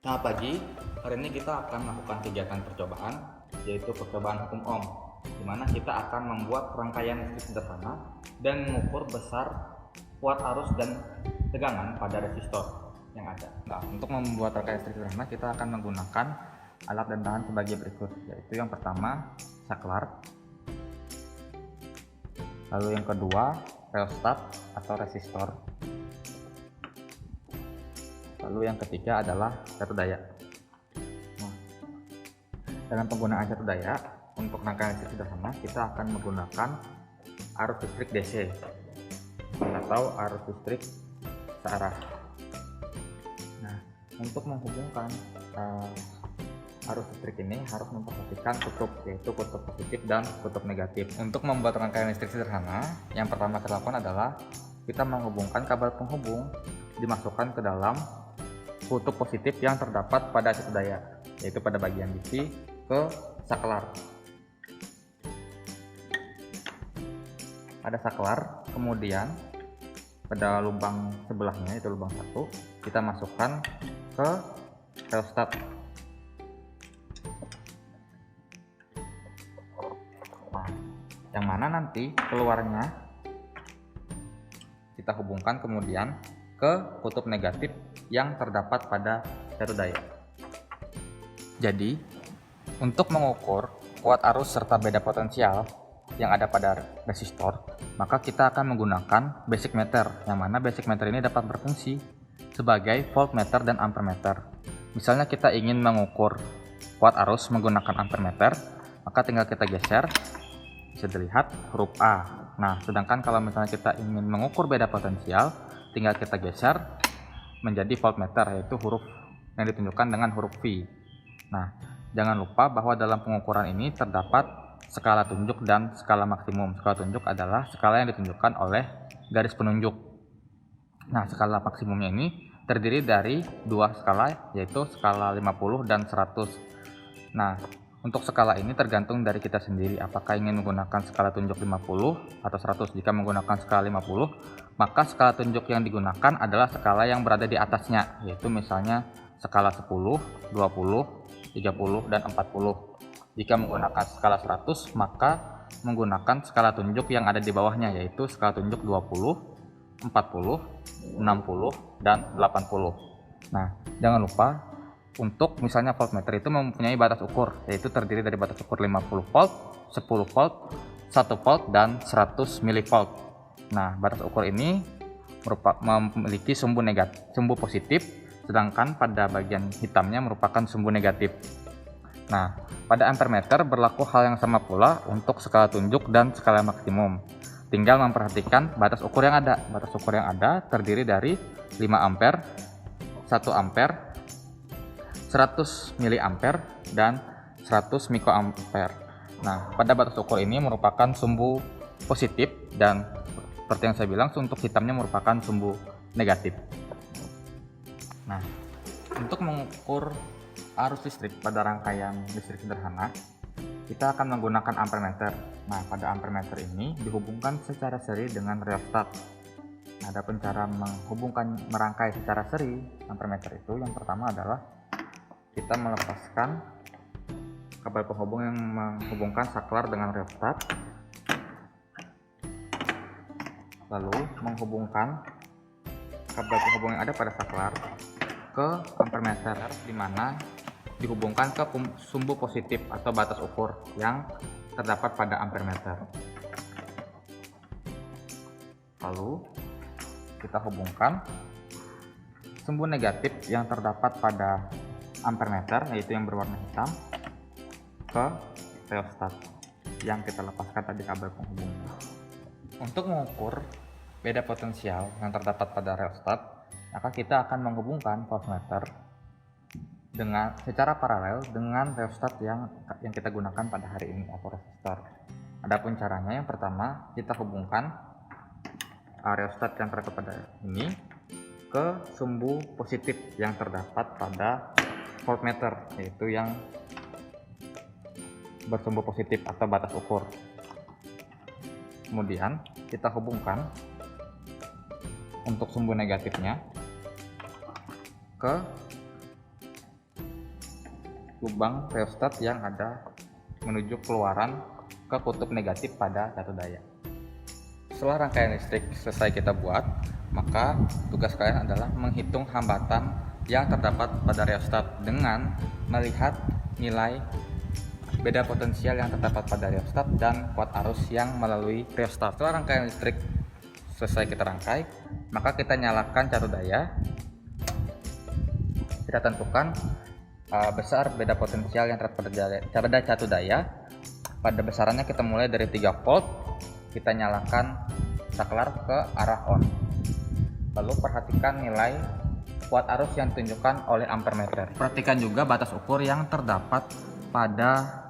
Selamat pagi, hari ini kita akan melakukan kegiatan percobaan, yaitu percobaan hukum Ohm, di mana kita akan membuat rangkaian listrik sederhana dan mengukur besar kuat arus dan tegangan pada resistor yang ada. Nah, untuk membuat rangkaian listrik sederhana, kita akan menggunakan alat dan bahan sebagai berikut, yaitu yang pertama saklar, lalu yang kedua rheostat atau resistor, lalu yang ketiga adalah satu daya. Nah, dalam penggunaan satu daya untuk rangkaian listrik sederhana kita akan menggunakan arus listrik DC atau arus listrik searah. Nah, untuk menghubungkan arus listrik ini harus memperhatikan kutub, yaitu kutub positif dan kutub negatif. Untuk membuat rangkaian listrik sederhana, yang pertama kita lakukan adalah kita menghubungkan kabel penghubung dimasukkan ke dalam kutub positif yang terdapat pada satu daya, yaitu pada bagian DC ke saklar. Pada saklar, kemudian pada lubang sebelahnya, yaitu lubang 1, kita masukkan ke rheostat. Nah, yang mana nanti keluarnya kita hubungkan kemudian ke kutub negatif yang terdapat pada satu daya. Jadi, untuk mengukur kuat arus serta beda potensial yang ada pada resistor, maka kita akan menggunakan basic meter, yang mana basic meter ini dapat berfungsi sebagai voltmeter dan ampermeter. Misalnya kita ingin mengukur kuat arus menggunakan ampermeter, maka tinggal kita geser, bisa dilihat huruf A. Nah, sedangkan kalau misalnya kita ingin mengukur beda potensial, tinggal kita geser menjadi voltmeter, yaitu huruf yang ditunjukkan dengan huruf V. Nah, jangan lupa bahwa dalam pengukuran ini terdapat skala tunjuk dan skala maksimum. Skala tunjuk adalah skala yang ditunjukkan oleh garis penunjuk. Nah, skala maksimumnya ini terdiri dari dua skala, yaitu skala 50 dan 100. Nah, untuk skala ini tergantung dari kita sendiri, apakah ingin menggunakan skala tunjuk 50 atau 100. Jika menggunakan skala 50, maka skala tunjuk yang digunakan adalah skala yang berada di atasnya, yaitu misalnya skala 10, 20, 30, dan 40. Jika menggunakan skala 100, maka menggunakan skala tunjuk yang ada di bawahnya, yaitu skala tunjuk 20, 40, 60, dan 80. Nah, jangan lupa untuk misalnya voltmeter itu mempunyai batas ukur, yaitu terdiri dari batas ukur 50 volt, 10 volt, 1 volt, dan 100 mV. Nah, batas ukur ini memiliki sumbu positif, sedangkan pada bagian hitamnya merupakan sumbu negatif. Nah, pada ampermeter berlaku hal yang sama pula untuk skala tunjuk dan skala maksimum. Tinggal memperhatikan batas ukur yang ada. Batas ukur yang ada terdiri dari 5 ampere, 1 ampere, 100 mA, dan 100 mikroampere. Nah, pada batas ukur ini merupakan sumbu positif, dan seperti yang saya bilang, untuk hitamnya merupakan sumbu negatif. Nah, untuk mengukur arus listrik pada rangkaian listrik sederhana, kita akan menggunakan ampermeter. Nah, pada ampermeter ini dihubungkan secara seri dengan rheostat. Nah, ada cara merangkai secara seri ampermeter itu. Yang pertama adalah kita melepaskan kabel penghubung yang menghubungkan saklar dengan rheostat, lalu menghubungkan kabel penghubung yang ada pada saklar ke ampermeter, di mana dihubungkan ke sumbu positif atau batas ukur yang terdapat pada ampermeter. Lalu kita hubungkan sumbu negatif yang terdapat pada ampermeter, yaitu yang berwarna hitam, ke rheostat yang kita lepaskan tadi kabel penghubungnya. Untuk mengukur beda potensial yang terdapat pada rheostat, maka kita akan menghubungkan voltmeter secara paralel dengan rheostat yang kita gunakan pada hari ini atau resistor. Adapun caranya, yang pertama kita hubungkan rheostat yang terdapat pada ini ke sumbu positif yang terdapat pada voltmeter, yaitu yang bersumbu positif atau batas ukur. Kemudian kita hubungkan untuk sumbu negatifnya ke lubang rheostat yang ada menuju keluaran ke kutub negatif pada catu daya. Setelah rangkaian listrik selesai kita buat, maka tugas kalian adalah menghitung hambatan yang terdapat pada rheostat dengan melihat nilai beda potensial yang terdapat pada rheostat dan kuat arus yang melalui rheostat. Setelah rangkaian listrik selesai kita rangkai, maka kita nyalakan catu daya. Kita tentukan besar beda potensial yang terdapat pada catu daya. Pada besarannya kita mulai dari 3 volt. Kita nyalakan saklar ke arah on. Lalu perhatikan nilai kuat arus yang ditunjukkan oleh ampermeter. Perhatikan juga batas ukur yang terdapat pada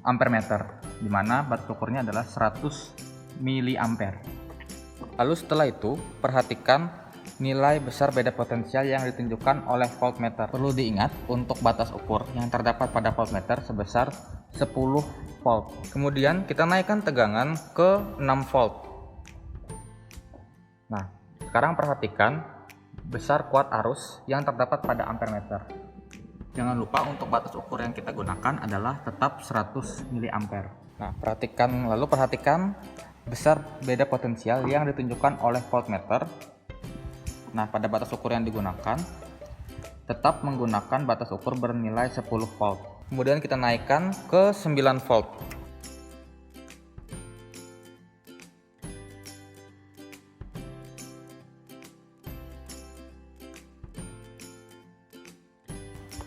ampermeter, di mana batas ukurnya adalah 100 mA. Lalu setelah itu perhatikan nilai besar beda potensial yang ditunjukkan oleh voltmeter. Perlu diingat untuk batas ukur yang terdapat pada voltmeter sebesar 10 volt. Kemudian kita naikkan tegangan ke 6 volt. Nah, sekarang perhatikan besar kuat arus yang terdapat pada ampermeter. Jangan lupa untuk batas ukur yang kita gunakan adalah tetap 100 mA. Nah, perhatikan besar beda potensial yang ditunjukkan oleh voltmeter. Nah, pada batas ukur yang digunakan tetap menggunakan batas ukur bernilai 10 volt. Kemudian kita naikkan ke 9 volt.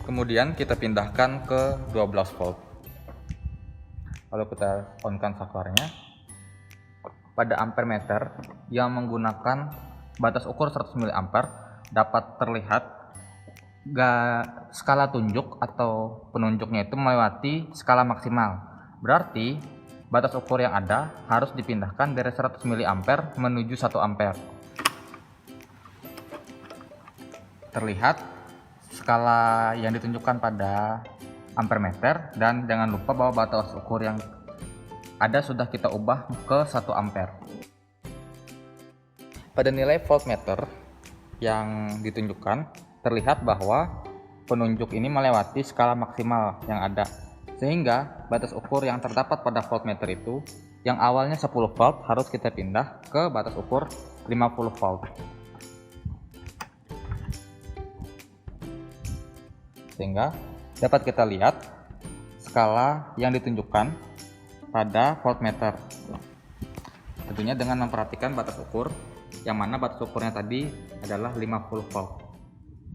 Kemudian kita pindahkan ke 12 volt. Lalu kita on-kan saklarnya. Pada ampermeter yang menggunakan batas ukur 100 mA dapat terlihat skala tunjuk atau penunjuknya itu melewati skala maksimal. Berarti batas ukur yang ada harus dipindahkan dari 100 mA menuju 1 ampere. Terlihat skala yang ditunjukkan pada ampermeter, dan jangan lupa bahwa batas ukur yang ada sudah kita ubah ke 1 ampere. Pada nilai voltmeter yang ditunjukkan terlihat bahwa penunjuk ini melewati skala maksimal yang ada, sehingga batas ukur yang terdapat pada voltmeter itu yang awalnya 10 volt harus kita pindah ke batas ukur 50 volt, sehingga dapat kita lihat skala yang ditunjukkan pada voltmeter. Tentunya dengan memperhatikan batas ukur, yang mana batas ukurnya tadi adalah 50 volt.